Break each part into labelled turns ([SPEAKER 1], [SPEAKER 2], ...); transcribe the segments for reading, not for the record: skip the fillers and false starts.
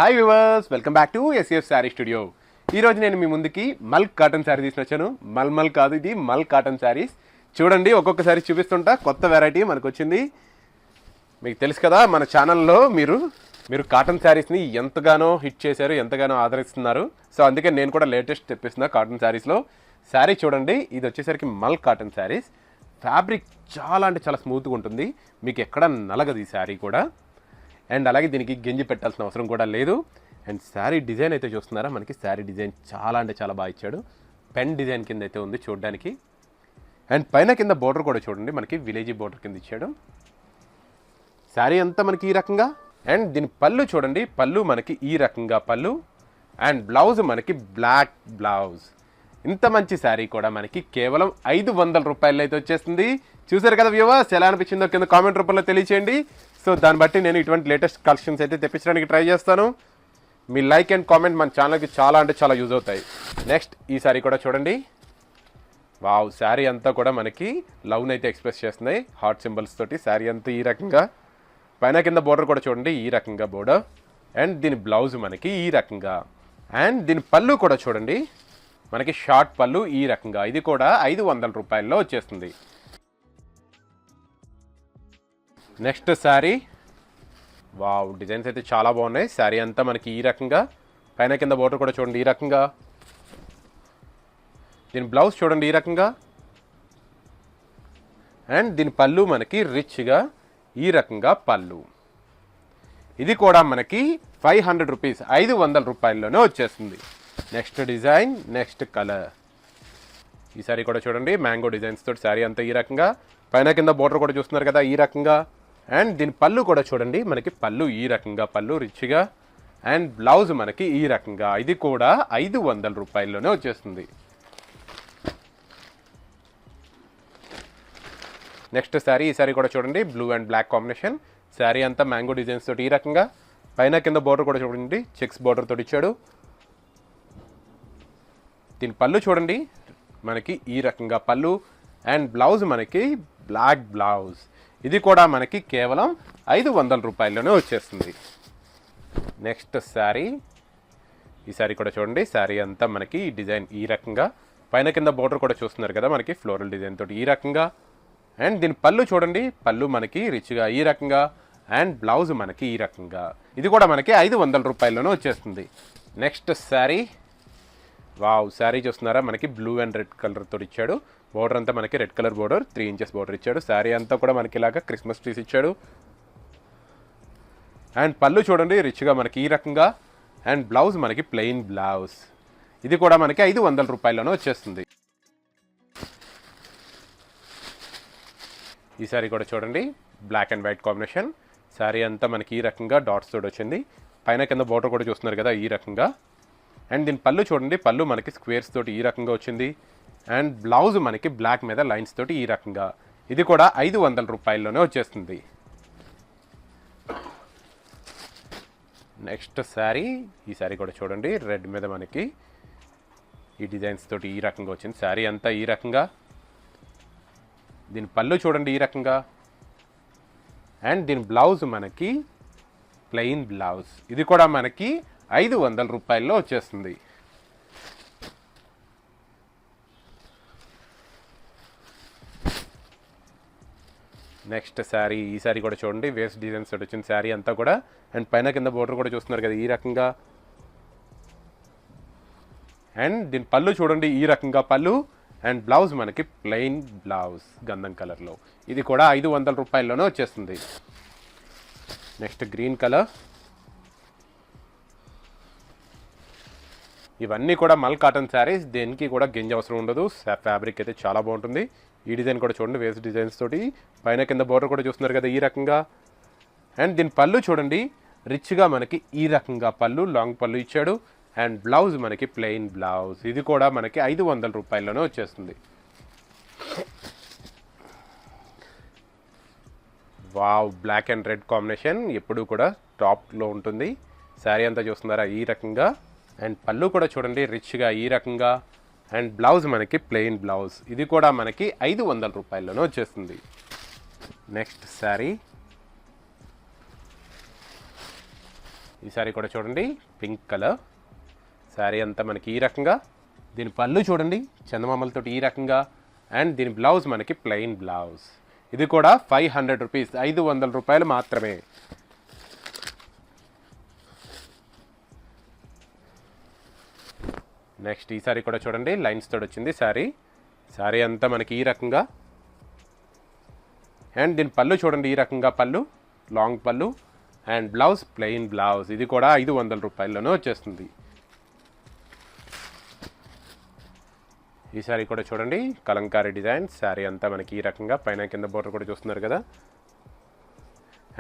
[SPEAKER 1] Hi viewers, welcome back to SF sari studio. ఈరోజు నేను మీ ముందుకి మల్క్ కాటన్ శారీ తీసుకుని వచ్చాను. మల్ కాదు, ఇది మల్క్ కాటన్ శారీస్. చూడండి, ఒక్కొక్కసారి చూపిస్తుంటా కొత్త వెరైటీ మనకు వచ్చింది. మీకు తెలుసు కదా, మన ఛానల్లో మీరు కాటన్ శారీస్ని ఎంతగానో హిట్ చేశారు, ఎంతగానో ఆదరిస్తున్నారు. సో అందుకే నేను కూడా లేటెస్ట్ తెప్పిస్తున్నా కాటన్ శారీస్లో. శారీ చూడండి, ఇది వచ్చేసరికి మల్క్ కాటన్ శారీస్. ఫ్యాబ్రిక్ చాలా అంటే చాలా స్మూత్గా ఉంటుంది, మీకు ఎక్కడ నలగదు ఈ శారీ కూడా. అండ్ అలాగే దీనికి గెంజి పెట్టాల్సిన అవసరం కూడా లేదు. అండ్ శారీ డిజైన్ అయితే చూస్తున్నారా, మనకి శారీ డిజైన్ చాలా అంటే చాలా బాగా ఇచ్చాడు. పెన్ డిజైన్ కింద అయితే ఉంది చూడడానికి. అండ్ పైన కింద బోర్డర్ కూడా చూడండి, మనకి విలేజీ బోర్డర్ కింద ఇచ్చాడు. శారీ అంతా మనకి ఈ రకంగా. అండ్ దీని పళ్ళు చూడండి, పళ్ళు మనకి ఈ రకంగా పళ్ళు. అండ్ బ్లౌజ్ మనకి బ్లాక్ బ్లౌజ్. ఇంత మంచి శారీ కూడా మనకి కేవలం 500 రూపాయలు అయితే వచ్చేస్తుంది. చూసారు కదా వ్యూవర్స్, ఎలా అనిపించిందో కింద కామెంట్ రూపంలో తెలియచేయండి. సో దాన్ని బట్టి నేను ఇటువంటి లేటెస్ట్ కలెక్షన్స్ అయితే తెప్పించడానికి ట్రై చేస్తాను. మీ లైక్ అండ్ కామెంట్ మన ఛానల్కి చాలా అంటే చాలా యూజ్ అవుతాయి. నెక్స్ట్ ఈ శారీ కూడా చూడండి. వావ్, శారీ అంతా కూడా మనకి లవ్ని అయితే ఎక్స్ప్రెస్ చేస్తున్నాయి హార్ట్ సింబల్స్ తోటి. శారీ అంతా ఈ రకంగా. పైన కింద బోర్డర్ కూడా చూడండి ఈ రకంగా బోర్డర్. అండ్ దీని బ్లౌజ్ మనకి ఈ రకంగా. అండ్ దీని పళ్ళు కూడా చూడండి, మనకి షార్ట్ పళ్ళు ఈ రకంగా. ఇది కూడా 500 రూపాయల్లో వచ్చేస్తుంది. నెక్స్ట్ శారీ. వావ్, డిజైన్స్ అయితే చాలా బాగున్నాయి. శారీ అంతా మనకి ఈ రకంగా. పైన కింద బోర్డర్ కూడా చూడండి ఈ రకంగా. దీని బ్లౌజ్ చూడండి ఈ రకంగా. అండ్ దీని పళ్ళు మనకి రిచ్గా ఈ రకంగా పళ్ళు. ఇది కూడా మనకి 500 రూపీస్, 500 రూపాయల్లోనే వచ్చేస్తుంది. Next design, next colour. ఈ శారీ కూడా చూడండి, మ్యాంగో డిజైన్స్ తోటి శారీ అంతా ఈ రకంగా. పైన కింద బోర్డర్ కూడా చూస్తున్నారు కదా ఈ రకంగా. అండ్ దీని పళ్ళు కూడా చూడండి, మనకి పళ్ళు ఈ రకంగా పళ్ళు రిచ్గా. అండ్ బ్లౌజ్ మనకి ఈ రకంగా. ఇది కూడా 500 రూపాయల్లోనే వచ్చేస్తుంది. Next sari. ఈ శారీ కూడా చూడండి, blue and black combination. Sari అంతా మ్యాంగో డిజైన్స్ తోటి ఈ రకంగా. పైన కింద బోర్డర్ కూడా చూడండి, చెక్స్ బోర్డర్ తోటి ఇచ్చాడు. దీని పళ్ళు చూడండి, మనకి ఈ రకంగా పళ్ళు. అండ్ బ్లౌజ్ మనకి బ్లాక్ బ్లౌజ్. ఇది కూడా మనకి కేవలం 500 రూపాయల్లోనే వచ్చేస్తుంది. Next sari. ఈ శారీ కూడా చూడండి, శారీ అంతా మనకి ఈ డిజైన్ ఈ రకంగా. పైన కింద బోర్డర్ కూడా చూస్తున్నారు కదా, మనకి ఫ్లోరల్ డిజైన్ తోటి ఈ రకంగా. అండ్ దీని పళ్ళు చూడండి, పళ్ళు మనకి రిచ్గా ఈ రకంగా. అండ్ బ్లౌజ్ మనకి ఈ రకంగా. ఇది కూడా మనకి 500 రూపాయల్లోనే వచ్చేస్తుంది. నెక్స్ట్ శారీ. వావ్, శారీ చూస్తున్నారా, మనకి బ్లూ అండ్ రెడ్ కలర్ తోటి ఇచ్చాడు. బోర్డర్ అంతా మనకి red colour border, 3 inches border ఇచ్చాడు. శారీ అంతా కూడా మనకి ఇలాగా క్రిస్మస్ ట్రీస్ ఇచ్చాడు. అండ్ పళ్ళు చూడండి రిచ్గా మనకి ఈ రకంగా. అండ్ బ్లౌజ్ మనకి ప్లెయిన్ బ్లౌజ్. ఇది కూడా మనకి 500 రూపాయల్లోనే వచ్చేస్తుంది. ఈ శారీ కూడా చూడండి, black and white combination. Sari అంతా మనకి ఈ రకంగా డాట్స్ తోటి వచ్చింది. పైన కింద బోర్డర్ కూడా చూస్తున్నారు కదా ఈ రకంగా. అండ్ దీని పళ్ళు చూడండి, పళ్ళు మనకి స్క్వేర్స్ తోటి ఈ రకంగా వచ్చింది. అండ్ బ్లౌజ్ మనకి బ్లాక్ మీద లైన్స్ తోటి ఈ రకంగా. ఇది కూడా 500 రూపాయల్లోనే వచ్చేస్తుంది. Next sari. ఈ శారీ కూడా చూడండి, రెడ్ మీద మనకి ఈ డిజైన్స్ తోటి ఈ రకంగా వచ్చింది. శారీ అంతా ఈ రకంగా. దీని పళ్ళు చూడండి ఈ రకంగా. అండ్ దీని బ్లౌజ్ మనకి ప్లెయిన్ బ్లౌజ్. ఇది కూడా మనకి 500 రూపాయల్లో వచ్చేస్తుంది. Next sari. ఈ శారీ కూడా చూడండి, వేస్ట్ డిజైన్స్ తోటి వచ్చింది శారీ అంతా కూడా. అండ్ పైన కింద బోర్డర్ కూడా చూస్తున్నారు కదా ఈ రకంగా. అండ్ దీని పళ్ళు చూడండి ఈ రకంగా పళ్ళు. అండ్ బ్లౌజ్ మనకి ప్లెయిన్ బ్లౌజ్ గంధం కలర్లో. ఇది కూడా 500 రూపాయల్లోనే వచ్చేస్తుంది. Next green colour. ఇవన్నీ కూడా మల్ కాటన్ శారీస్, దేనికి కూడా గెంజి అవసరం ఉండదు. ఫ్యాబ్రిక్ అయితే చాలా బాగుంటుంది. ఈ డిజైన్ కూడా చూడండి, వేస్ట్ డిజైన్స్ తోటి. పైన కింద బోర్డర్ కూడా చూస్తున్నారు కదా ఈ రకంగా. అండ్ దీని పళ్ళు చూడండి, రిచ్గా మనకి ఈ రకంగా పళ్ళు, లాంగ్ పళ్ళు ఇచ్చాడు. అండ్ బ్లౌజ్ మనకి ప్లెయిన్ బ్లౌజ్. ఇది కూడా మనకి 500 రూపాయల్లోనే వచ్చేస్తుంది. Wow, black and red combination ఎప్పుడు కూడా టాప్లో ఉంటుంది. శారీ అంతా చూస్తున్నారా ఈ రకంగా. అండ్ పళ్ళు కూడా చూడండి రిచ్గా ఈ రకంగా. అండ్ బ్లౌజ్ మనకి ప్లెయిన్ బ్లౌజ్. ఇది కూడా మనకి 500 రూపాయల్లోనే వచ్చేస్తుంది. Next sari. ఈ శారీ కూడా చూడండి పింక్ కలర్. శారీ అంతా మనకి ఈ రకంగా. దీని పళ్ళు చూడండి చందమామలతో ఈ రకంగా. అండ్ దీని బ్లౌజ్ మనకి ప్లెయిన్ బ్లౌజ్. ఇది కూడా 500 రూపీస్, 500 రూపాయలు మాత్రమే. నెక్స్ట్ ఈ శారీ కూడా చూడండి లైన్స్ తోటి వచ్చింది శారీ. శారీ అంతా మనకి ఈ రకంగా. అండ్ దీని పళ్ళు చూడండి ఈ రకంగా పళ్ళు, లాంగ్ పళ్ళు. And blouse plain blouse. ఇది కూడా 500 రూపాయల్లోనే వచ్చేస్తుంది. ఈ శారీ కూడా చూడండి కలంకారీ డిజైన్. శారీ అంతా మనకి ఈ రకంగా, పైన కింద బోర్డర్ కూడా చూస్తున్నారు కదా.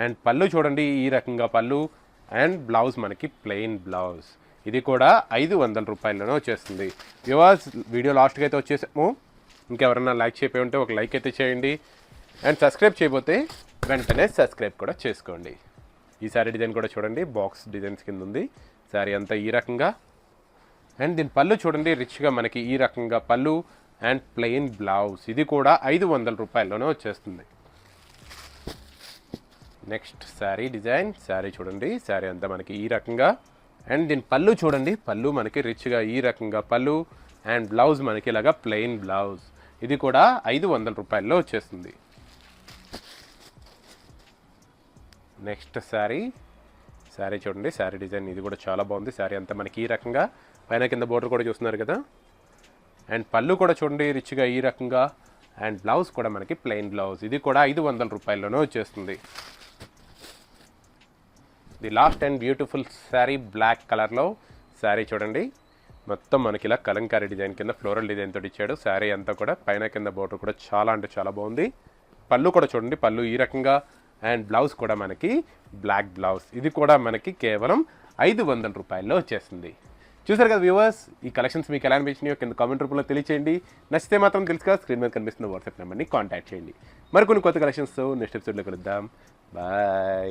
[SPEAKER 1] అండ్ పళ్ళు చూడండి ఈ రకంగా పళ్ళు. అండ్ బ్లౌజ్ మనకి ప్లెయిన్ బ్లౌజ్. ఇది కూడా 500 రూపాయల్లోనే వచ్చేస్తుంది. వ్యూవర్స్ వీడియో లాస్ట్కి అయితే వచ్చేసాము. ఇంకెవరన్నా లైక్ చేయకపోయి ఉంటే ఒక లైక్ అయితే చేయండి. అండ్ సబ్స్క్రైబ్ చేయబోతే వెంటనే సబ్స్క్రైబ్ కూడా చేసుకోండి. ఈ శారీ డిజైన్ కూడా చూడండి బాక్స్ డిజైన్స్ కింద ఉంది. శారీ అంతా ఈ రకంగా. అండ్ దీని పళ్ళు చూడండి రిచ్గా మనకి ఈ రకంగా పళ్ళు. And plain blouse. ఇది కూడా 500 రూపాయల్లోనే వచ్చేస్తుంది. Next sari design. శారీ చూడండి శారీ అంతా మనకి ఈ రకంగా. అండ్ దీని పళ్ళు చూడండి పళ్ళు మనకి రిచ్గా ఈ రకంగా పళ్ళు. అండ్ బ్లౌజ్ మనకి ఇలాగా ప్లెయిన్ బ్లౌజ్. ఇది కూడా 500 రూపాయల్లో వచ్చేస్తుంది. నెక్స్ట్ శారీ. శారీ చూడండి శారీ డిజైన్ ఇది కూడా చాలా బాగుంది. శారీ అంతా మనకి ఈ రకంగా, పైన కింద బోర్డర్ కూడా చూస్తున్నారు కదా. అండ్ పళ్ళు కూడా చూడండి రిచ్గా ఈ రకంగా. అండ్ బ్లౌజ్ కూడా మనకి ప్లెయిన్ బ్లౌజ్. ఇది కూడా 500 రూపాయల్లోనే వచ్చేస్తుంది. The last and beautiful sari black కలర్లో. శారీ చూడండి మొత్తం మనకి ఇలా కలంకారీ డిజైన్ కింద ఫ్లోరల్ డిజైన్ తోటి ఇచ్చాడు. శారీ అంతా కూడా పైన కింద బోర్డర్ కూడా చాలా అంటే చాలా బాగుంది. పళ్ళు కూడా చూడండి పళ్ళు ఈ రకంగా. అండ్ బ్లౌజ్ కూడా మనకి బ్లాక్ బ్లౌజ్. ఇది కూడా మనకి కేవలం 500 రూపాయల్లో వచ్చేస్తుంది. చూసారు కదా వ్యూవర్స్, ఈ కలెక్షన్స్ మీకు ఎలా అనిపించినాయో కింద కామెంట్ రూపంలో తెలియచేయండి. నచ్చితే మాత్రం తెలుసుగా స్క్రీన్ మీద కనిపిస్తున్న వాట్సాప్ నెంబర్ని కాంటాక్ట్ చేయండి. మరికొన్ని కొత్త కలెక్షన్స్తో నెక్స్ట్ ఎపిసోడ్లో కలుద్దాం. బాయ్.